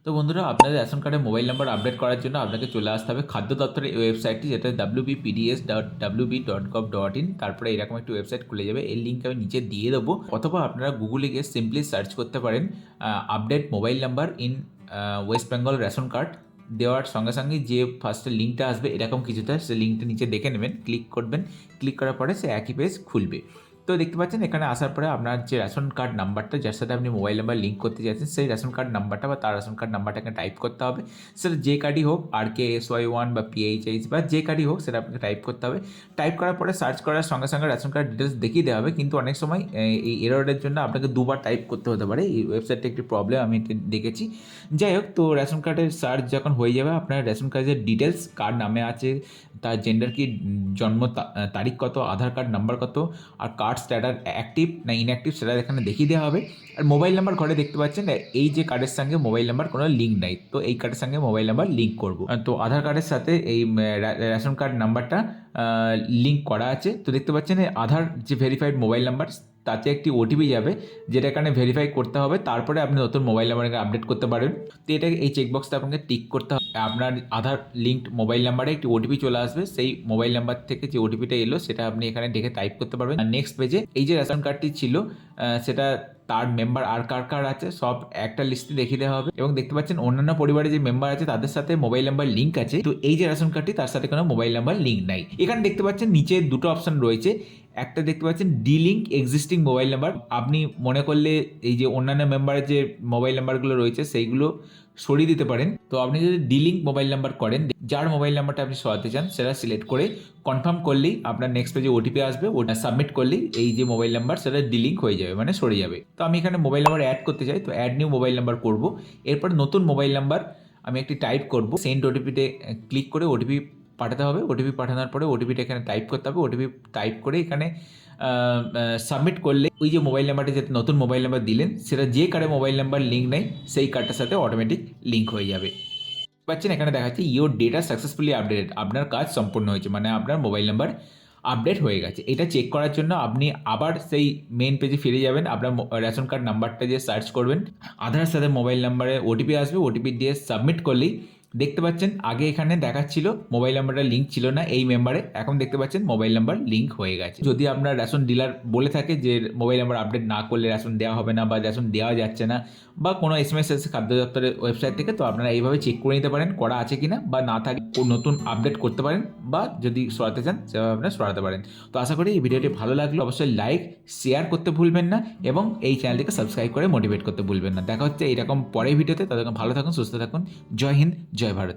তো বন্ধুরা, আপনাদের রেশন কার্ডে মোবাইল নাম্বার আপডেট করার জন্য আপনাকে চলে আসতে হবে খাদ্য দপ্তরের এই ওয়েবসাইটটি, যেটা wbpds.wb.gov.in। তারপরে এরকম একটি ওয়েবসাইট খুলে যাবে, এর লিঙ্ক আমি নিচে দিয়ে দেবো, অথবা আপনারা গুগলে গিয়ে সিম্পলি সার্চ করতে পারেন update mobile number in West Bengal ration card. দেওয়ার সঙ্গে সঙ্গে যে ফার্স্টে লিঙ্কটা আসবে এরকম কিছুটা, সে লিঙ্কটা নিচে দেখে নেবেন, ক্লিক করবেন। ক্লিক করার পরে সে একই পেজ খুলবে। তো দেখতে পাচ্ছেন এখানে আসার পরে আপনার যে রেশন কার্ড নাম্বারটা, যার সাথে আপনি মোবাইল নাম্বার লিঙ্ক করতে চাইছেন, সেই রেশন কার্ড নাম্বারটা বা তার রেশন কার্ড নাম্বারটাকে টাইপ করতে হবে। সেটা যে কার্ডই হোক, RKSY1 বা PHH বা যে কার্ডই হোক, সেটা আপনাকে টাইপ করতে হবে। টাইপ করার পরে সার্চ করার সঙ্গে সঙ্গে রেশন কার্ড ডিটেলস দেখিয়ে দেওয়া হবে, কিন্তু অনেক সময় এই এররের জন্য আপনাকে দুবার টাইপ করতে হতে পারে। এই ওয়েবসাইটটা একটি প্রবলেম আমি দেখেছি। যাই হোক, তো রেশন কার্ডের সার্চ যখন হয়ে যাবে, আপনার রেশন কার্ডের ডিটেলস, কার নামে আছে, তার জেন্ডার কি, জন্ম তারিখ কত, আধার কার্ড নাম্বার কত, আর কার্ড স্ট্যাটাস অ্যাক্টিভ না ইনঅ্যাক্টিভ সেটা এখানে দেখিয়ে দেওয়া হবে। আর মোবাইল নাম্বার ঘরে দেখতে পাচ্ছেন এই যে কার্ডের সঙ্গে মোবাইল নাম্বার কোনো লিঙ্ক নাই, তো এই কার্ডের সঙ্গে মোবাইল নাম্বার লিঙ্ক করব। তো আধার কার্ডের সাথে এই রেশন কার্ড নাম্বারটা লিঙ্ক করা আছে। তো দেখতে পাচ্ছেন আধার যে ভেরিফাইড মোবাইল নাম্বার, তাতে একটি ওটিপি যাবে, যেটা এখানে ভেরিফাই করতে হবে, তারপরে আপনি নতুন মোবাইল নাম্বারকে আপডেট করতে পারেন। তো এটাকে এই চেকবক্সটা আপনাকে টিক করতে হবে। আপনার আধার লিঙ্কড মোবাইল নাম্বারে একটি ওটিপি চলে আসবে, সেই মোবাইল নাম্বার থেকে যে ওটিপিটা এলো সেটা আপনি এখানে দেখে টাইপ করতে পারবেন। আর নেক্সট পেজে এই যে রেশন কার্ডটি ছিল, সেটা তার মেম্বার আর কার কার আছে সব একটা লিস্টে দেখিয়ে দেওয়া হবে। এবং দেখতে পাচ্ছেন অন্যান্য পরিবারে যে মেম্বার আছে তাদের সাথে মোবাইল নাম্বার লিঙ্ক আছে, তো এই যে রেশন কার্ডটি তার সাথে কোনো মোবাইল নাম্বার লিঙ্ক নাই। এখানে দেখতে পাচ্ছেন নিচে দুটো অপশন রয়েছে। একটা দেখতে পাচ্ছেন ডিলিঙ্ক এক্সিস্টিং মোবাইল নাম্বার। আপনি মনে করলে এই যে অন্যান্য মেম্বারের যে মোবাইল নাম্বারগুলো রয়েছে সেইগুলো সরিয়ে দিতে পারেন। তো আপনি যদি ডিলিঙ্ক মোবাইল নাম্বার করেন, যার মোবাইল নাম্বারটা আপনি সরাতে চান সেটা সিলেক্ট করে কনফার্ম করলেই আপনার নেক্সট পেজে ওটিপি আসবে, ওটা সাবমিট করলেই এই যে মোবাইল নাম্বার সেটা ডিলিঙ্ক হয়ে যাবে, মানে সরে যাবে। তো আমি এখানে মোবাইল নাম্বার অ্যাড করতে চাই, তো অ্যাড নিউ মোবাইল নাম্বার করব। এরপর নতুন মোবাইল নাম্বার আমি একটি টাইপ করব, সেন্ড ওটিপিতে ক্লিক করে ওটিপি পাঠাতে হবে। ওটিপি পাঠানোর পরে ওটিপিটা এখানে টাইপ করতে হবে। ওটিপি টাইপ করে এখানে সাবমিট করলে ওই যে মোবাইল নাম্বারটি যেটা নতুন মোবাইল নাম্বার দিলেন, সেটা যে কার্ডে মোবাইল নাম্বার লিঙ্ক নেই সেই কার্ডটার সাথে অটোমেটিক লিঙ্ক হয়ে যাবে। পাচ্ছেন এখানে দেখাচ্ছে ইওর ডেটা সাকসেসফুলি আপডেটেড, আপনার কাজ সম্পূর্ণ হয়েছে, মানে আপনার মোবাইল নাম্বার আপডেট হয়ে গেছে। এটা চেক করার জন্য আপনি আবার সেই মেন পেজে ফিরে যাবেন। আপনার রেশন কার্ড নাম্বারটা দিয়ে সার্চ করবেন, আধারের সাথে মোবাইল নাম্বারে ওটিপি আসবে, ওটিপি দিয়ে সাবমিট করলেই দেখতে পাচ্ছেন আগে এখানে দেখাচ্ছিল মোবাইল নাম্বারটা লিঙ্ক ছিল না এই মেম্বারে, এখন দেখতে পাচ্ছেন মোবাইল নাম্বার লিঙ্ক হয়ে গেছে। যদি আপনার রেশন ডিলার বলে থাকে যে মোবাইল নাম্বার আপডেট না করলে রেশন দেওয়া হবে না বা রেশন দেওয়া যাচ্ছে না, বা কোনো SMS এসে খাদ্য দপ্তরের ওয়েবসাইট থেকে, তো আপনারা এইভাবে চেক করে নিতে পারেন করা আছে কিনা, বা না থাকে নতুন আপডেট করতে পারেন, বা যদি সরাতে চান সেভাবে আপনারা সরাতে পারেন। তো আশা করি এই ভিডিওটি ভালো লাগলে অবশ্যই লাইক শেয়ার করতে ভুলবেন না, এবং এই চ্যানেলটিকে সাবস্ক্রাইব করে মোটিভেট করতে ভুলবেন না। দেখা হচ্ছে এরকম পরের ভিডিওতে, ততক্ষণ ভালো থাকুন, সুস্থ থাকুন। জয় হিন্দ, জয় ভারত।